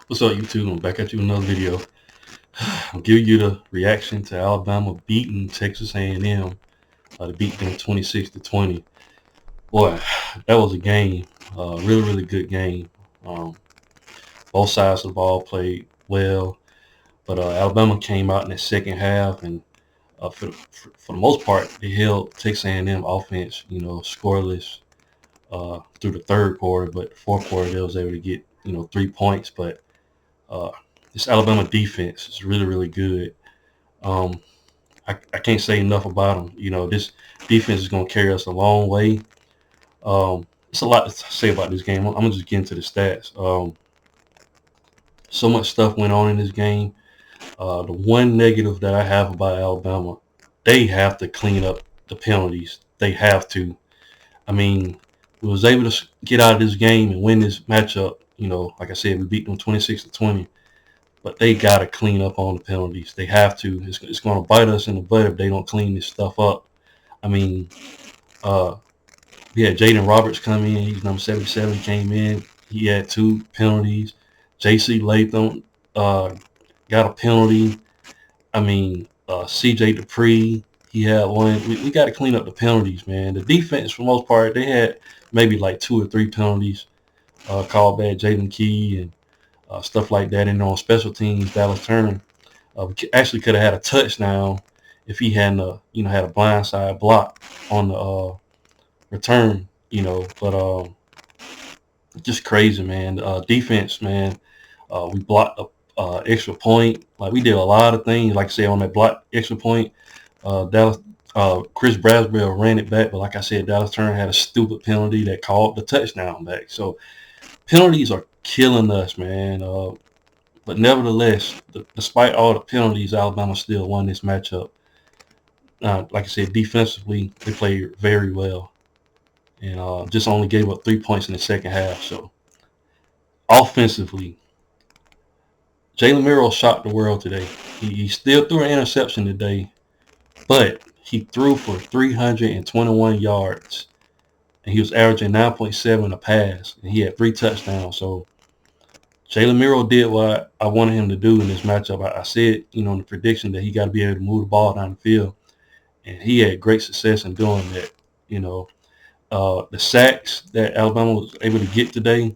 What's up, YouTube? I'm back at you with another video. I'm giving you the reaction to Alabama beating Texas A&M. To beat them 26-20. Boy, that was a game. Really good game. Um, both sides of the ball played well, but Alabama came out in the second half, and for the most part, they held Texas A&M offense, scoreless through the third quarter. But the fourth quarter, they was able to get 3 points. But uh, this Alabama defense is really good. Um, I can't say enough about them. This defense is going to carry us a long way. It's a lot to say about this game. I'm going to just get into the stats. So much stuff went on in this game. The one negative that I have about Alabama, they have to clean up the penalties. They have to. I mean, we was able to get out of this game and win this matchup. Like I said, we beat them 26-20. But they got to clean up on the penalties. They have to. It's going to bite us in the butt if they don't clean this stuff up. I mean, uh, we had Jaden Roberts come in. He's number 77. Came in. He had 2 penalties. J.C. Latham got a penalty. I mean, C.J. Dupree, he had one. We got to clean up the penalties, man. The defense, for the most part, they had maybe like 2 or 3 penalties called bad. Jalen Key and stuff like that. And on special teams, Dallas Turner we actually could have had a touchdown if he hadn't, had a blindside block on the return. But just crazy, man. Defense, man. We blocked a extra point. Like, we did a lot of things. Like I said, on that block extra point, Dallas. Chris Braswell ran it back, but like I said, Dallas Turner had a stupid penalty that called the touchdown back. So penalties are killing us, man. But nevertheless, despite all the penalties, Alabama still won this matchup. Like I said, defensively, they played very well, and just only gave up 3 points in the second half. So offensively, Jalen Miro shocked the world today. He still threw an interception today, but he threw for 321 yards, and he was averaging 9.7 a pass, and he had 3 touchdowns. So Jalen Miro did what I wanted him to do in this matchup. I said, in the prediction that he got to be able to move the ball down the field, and he had great success in doing that. The sacks that Alabama was able to get today,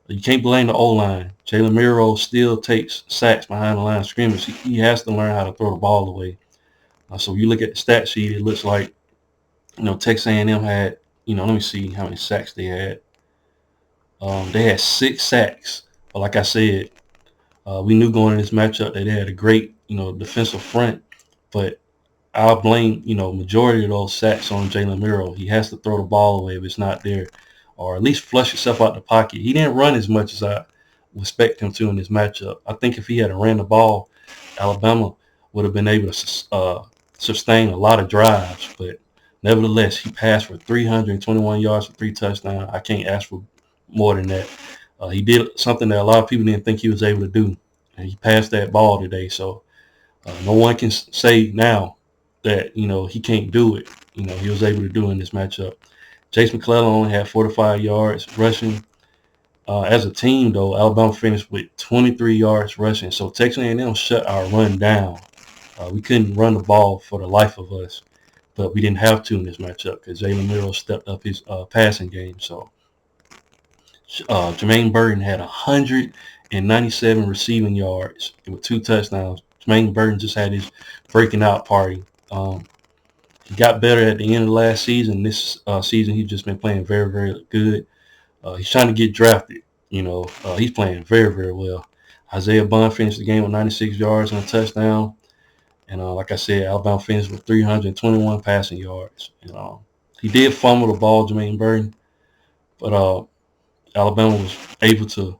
you can't blame the O-line. Jalen Miro still takes sacks behind the line of scrimmage. He has to learn how to throw the ball away. So you look at the stat sheet, it looks like, Texas A&M had, let me see how many sacks they had. They had 6 sacks. But like I said, we knew going in this matchup that they had a great, defensive front. But I'll blame, majority of those sacks on Jalen Miro. He has to throw the ball away if it's not there, or at least flush himself out the pocket. He didn't run as much as I expect him to in this matchup. I think if he had ran the ball, Alabama would have been able to sustain a lot of drives. But nevertheless, he passed for 321 yards for 3 touchdowns. I can't ask for more than that. He did something that a lot of people didn't think he was able to do, and he passed that ball today. So no one can say now that, he can't do it. He was able to do in this matchup. Chase McClellan only had 45 yards rushing. As a team, though, Alabama finished with 23 yards rushing. So Texas A&M shut our run down. We couldn't run the ball for the life of us, but we didn't have to in this matchup because Jalen Miro stepped up his passing game. So Jermaine Burton had 197 receiving yards with 2 touchdowns. Jermaine Burton just had his breaking out party. He got better at the end of last season. This season, he's just been playing very good. He's trying to get drafted. He's playing very well. Isaiah Bond finished the game with 96 yards and a touchdown. And like I said, Alabama finished with 321 passing yards. He did fumble the ball, Jermaine Burton, but Alabama was able to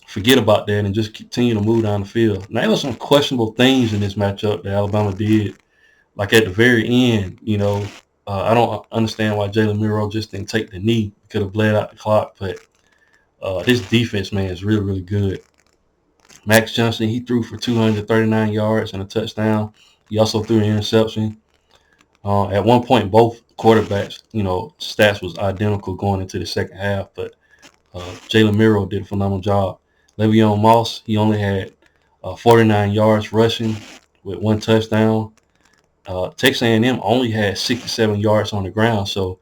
forget about that and just continue to move down the field. Now, there were some questionable things in this matchup that Alabama did. Like at the very end, I don't understand why Jalen Miro just didn't take the knee. Could have bled out the clock, but this defense, man, is really good. Max Johnson, he threw for 239 yards and a touchdown. He also threw an interception. At one point, both quarterbacks, stats was identical going into the second half, but Jalen Miro did a phenomenal job. Le'Veon Moss, he only had 49 yards rushing with 1 touchdown. Texas A&M only had 67 yards on the ground. So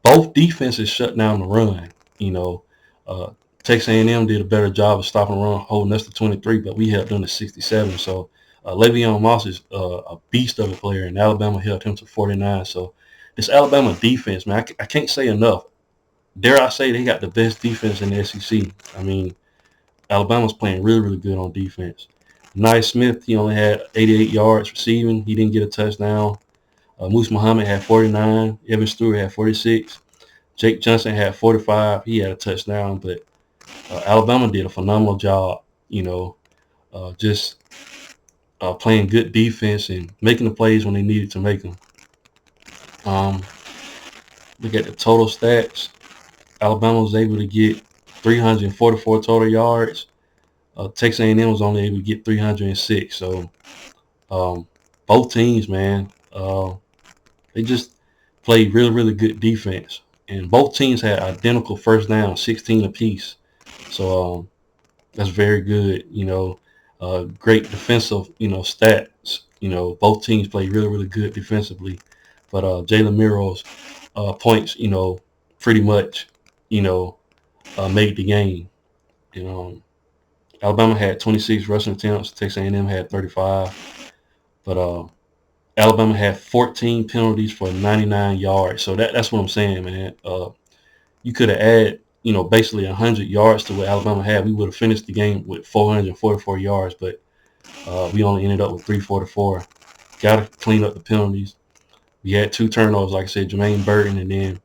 both defenses shut down the run. You know, uh, Texas A&M did a better job of stopping the run, holding us to 23, but we held them to 67. So Le'Veon Moss is a beast of a player, and Alabama held him to 49. So this Alabama defense, man, I can't say enough. Dare I say they got the best defense in the SEC. I mean, Alabama's playing really, really good on defense. Nye Smith, he only had 88 yards receiving. He didn't get a touchdown. Moose Muhammad had 49. Evan Stewart had 46. Jake Johnson had 45. He had a touchdown, but Alabama did a phenomenal job, just playing good defense and making the plays when they needed to make them. Um, Look at the total stats. Alabama was able to get 344 total yards. Texas A&M was only able to get 306. So um, both teams, man, they just played really, really good defense. And both teams had identical first downs, 16 apiece. So that's very good. Great defensive, stats. Both teams played really, really good defensively. But Jalen Miro's points, pretty much, made the game. You know, Alabama had 26 rushing attempts. Texas A&M had 35. But Alabama had 14 penalties for 99 yards. So that's what I'm saying, man. You could have added, basically 100 yards to what Alabama had. We would have finished the game with 444 yards, but we only ended up with 344. Got to clean up the penalties. We had 2 turnovers, like I said, Jermaine Burton, and then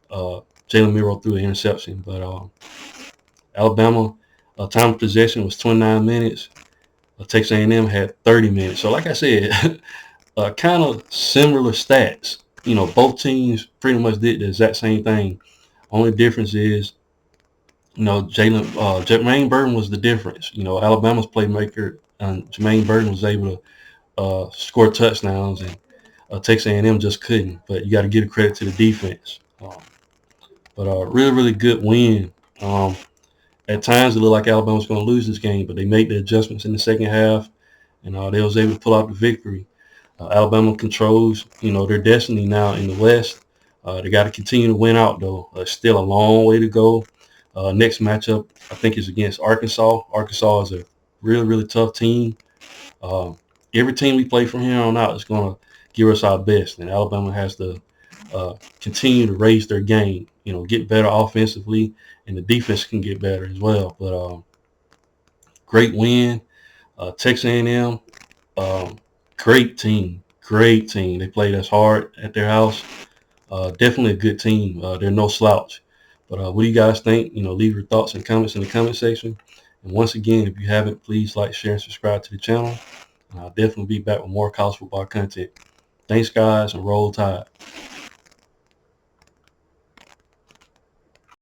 Jalen Miro threw an interception. But Alabama time of possession was 29 minutes. Texas A&M had 30 minutes. So like I said, kind of similar stats. Both teams pretty much did the exact same thing. Only difference is, Jermaine Burton was the difference. Alabama's playmaker, and Jermaine Burton was able to score touchdowns, and Texas A&M just couldn't. But you got to give credit to the defense. But really, really good win. At times, it looked like Alabama was going to lose this game, but they made the adjustments in the second half, and they was able to pull out the victory. Alabama controls, their destiny now in the West. They got to continue to win out, though. Still a long way to go. Next matchup, I think, is against Arkansas. Arkansas is a really, really tough team. Every team we play from here on out is going to give us our best, and Alabama has to continue to raise their game, get better offensively, and the defense can get better as well. But great win. Texas A&M, great team. They played us hard at their house. Definitely a good team. They're no slouch. But what do you guys think? Leave your thoughts and comments in the comment section. And once again, if you haven't, please like, share, and subscribe to the channel. And I'll definitely be back with more college football content. Thanks, guys, and roll tide.